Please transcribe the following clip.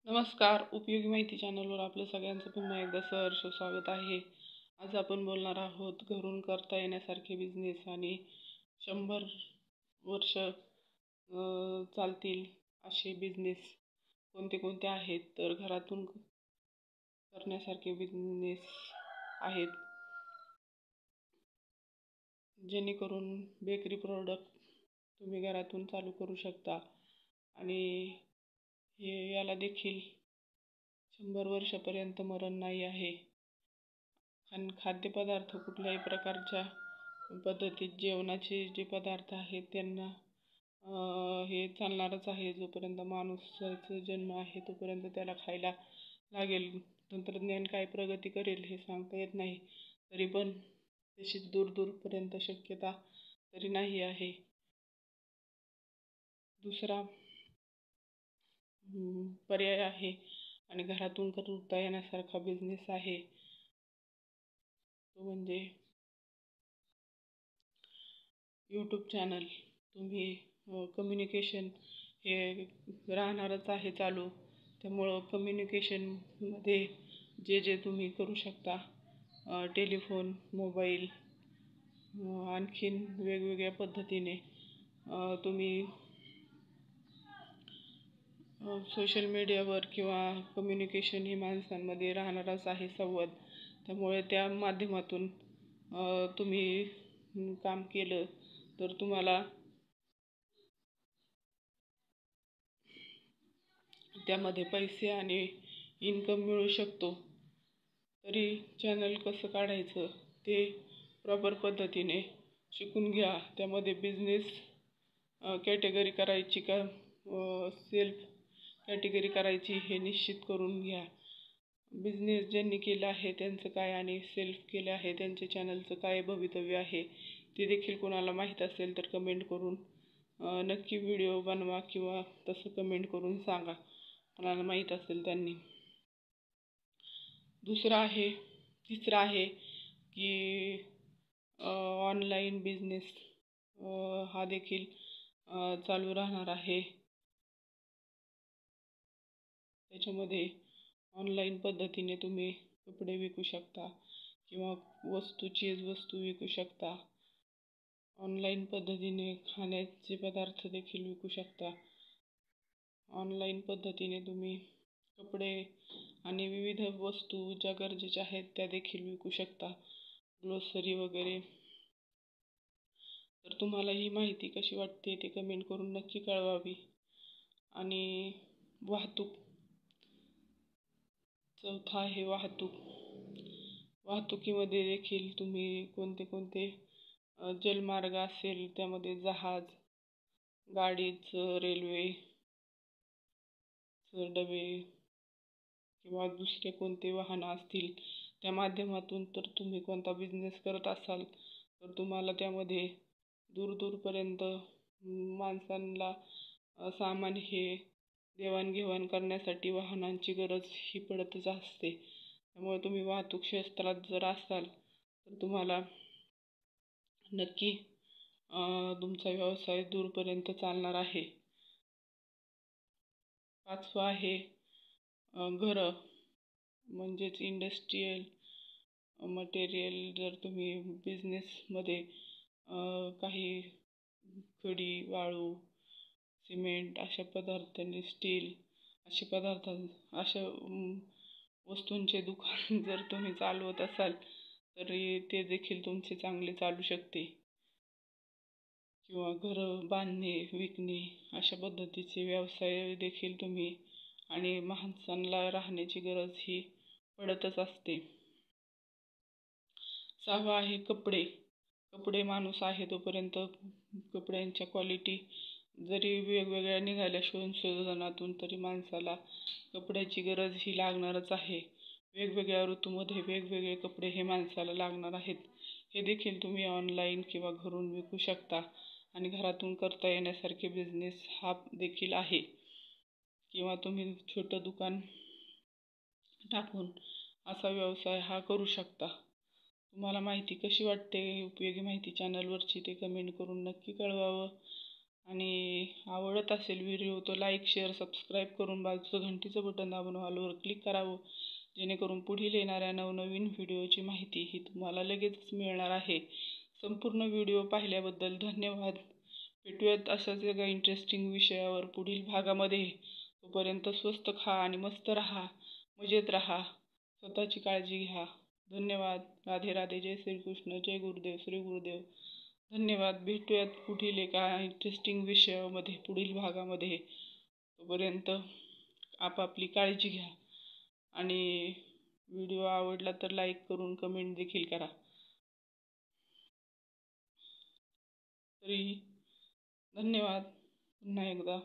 नमस्कार. उपयोगी माहिती चॅनलवर आपलं सगळ्यांचं पुन्हा एकदा सहर्ष स्वागत आहे. आज आपण बोलणार आहोत घरून करता येण्यासारखे बिझनेस आणि 100 वर्ष चालतील असे बिझनेस कोणते कोणते आहेत. तर घरातून करण्यासारखे बिझनेस आहेत, जेणेकरून बेकरी प्रोडक्ट तुम्ही घरातून चालू करू शकता आणि याला देखील 100 वर्षापर्यंत मरण नाही आहे. आणि खाद्यपदार्थ कुठल्याही प्रकारच्या पद्धतीत जेवणाचे जे पदार्थ आहेत त्यांना हे चालणारच आहे. जोपर्यंत माणूसाचा जन्म आहे तोपर्यंत त्याला खायला लागेल. तंत्रज्ञान काय प्रगती करेल हे सांगता येत नाही, तरी पण तशी दूरपर्यंत शक्यता तरी नाही आहे. दुसरा पर्याय आहे आणि घरातून करता येण्यासारखा बिझनेस आहे तो म्हणजे यूट्यूब चॅनल. तुम्ही कम्युनिकेशन हे राहणारच आहे चालू, त्यामुळं कम्युनिकेशनमध्ये जे तुम्ही करू शकता, टेलिफोन, मोबाईल, आणखीन वेगवेगळ्या पद्धतीने तुम्ही सोशल मीडियावर किंवा कम्युनिकेशन ही माणसांमध्ये राहणारच आहे संवाद. त्यामुळे त्या माध्यमातून तुम्ही काम केलं तर तुम्हाला त्यामध्ये पैसे आणि इन्कम मिळू शकतो. तरी चॅनल कसं काढायचं ते प्रॉपर पद्धतीने शिकून घ्या. त्यामध्ये बिझनेस कॅटेगरी करायची का सेल्फ कॅटेगरी करायची हे निश्चित करून घ्या. बिझनेस ज्यांनी केला आहे त्यांचं काय आणि सेल्फ केले आहे त्यांचे चॅनलचं काय भवितव्य आहे ते देखील कोणाला माहीत असेल तर कमेंट करून नक्की व्हिडिओ बनवा किंवा तसं कमेंट करून सांगा कोणाला माहीत असेल त्यांनी. तिसरा आहे की ऑनलाईन बिझनेस हा देखील चालू राहणार आहे. त्याच्यामध्ये ऑनलाईन पद्धतीने तुम्ही कपडे विकू शकता किंवा वस्तू विकू शकता. ऑनलाईन पद्धतीने खाण्याचे पदार्थ देखील विकू शकता. ऑनलाईन पद्धतीने तुम्ही कपडे आणि विविध वस्तू ज्या गरजेच्या आहेत त्या देखील विकू शकता, ग्रोसरी वगैरे. तर तुम्हाला ही माहिती कशी वाटते ते कमेंट करून नक्की कळवावी. आणि चौथा आहे वाहतुकीमध्ये देखील तुम्ही कोणते जलमार्ग असेल त्यामध्ये जहाज, गाडीचं, रेल्वे, डबे किंवा दुसरे कोणते वाहनं असतील त्या माध्यमातून तर तुम्ही कोणता बिझनेस करत असाल तर तुम्हाला त्यामध्ये दूरपर्यंत माणसांना सामान हे देवाणघेवाण करण्यासाठी वाहनांची गरज ही पडतच असते. त्यामुळे तुम्ही वाहतूक क्षेत्रात जर असाल तर तुम्हाला नक्की तुमचा व्यवसाय दूरपर्यंत चालणार आहे. पाचवा आहे घरं, म्हणजेच इंडस्ट्रीयल मटेरियल. जर तुम्ही बिझनेसमध्ये काही खडी, वाळू, सिमेंट अशा पदार्थांनी, स्टील अशा वस्तूंचे दुकान जर तुम्ही चालवत असाल तरी ते देखील तुमचे चांगले चालू शकते. किंवा घरं बांधणे, विकणे अशा पद्धतीचे व्यवसाय देखील तुम्ही, आणि माणसांना राहण्याची गरज ही पडतच असते. सहावा आहे कपडे माणूस आहे तोपर्यंत कपड्यांच्या क्वालिटी जरी वेगवेगळ्या निघाल्या संशोधनातून तरी माणसाला कपड्याची गरज ही लागणारच आहे. वेगवेगळ्या ऋतूमध्ये वेगवेगळे कपडे हे माणसाला लागणार आहेत. हे देखील तुम्ही ऑनलाईन किंवा घरून विकू शकता आणि घरातून करता येण्यासारखे बिझनेस हा देखील आहे. किंवा तुम्ही छोटं दुकान टाकून असा व्यवसाय हा करू शकता. तुम्हाला माहिती कशी वाटते उपयोगी माहिती चॅनलवरची ते कमेंट करून नक्की कळवावं. आणि आवडत असेल व्हिडिओ तर लाईक शेअर सबस्क्राईब करून बाजूचं घंटीचं बटन दाबून ऑलवर क्लिक करावं, जेणेकरून पुढील येणाऱ्या नवनवीन व्हिडिओची माहिती ही तुम्हाला लगेचच मिळणार आहे. संपूर्ण व्हिडिओ पाहिल्याबद्दल धन्यवाद. भेटूयात अशाच एका इंटरेस्टिंग विषयावर पुढील भागामध्ये. तोपर्यंत स्वस्त खा आणि मस्त राहा, मजेत राहा, स्वतःची काळजी घ्या. धन्यवाद. राधे राधे. जय श्रीकृष्ण. जय गुरुदेव. श्री गुरुदेव. धन्यवाद. भेटूयात पुढील एका इंटरेस्टिंग विषयामध्ये पुढील भागामध्ये. तोपर्यंत आपापली काळजी घ्या आणि व्हिडिओ आवडला तर लाईक करून कमेंट देखील करा. तरी धन्यवाद पुन्हा एकदा.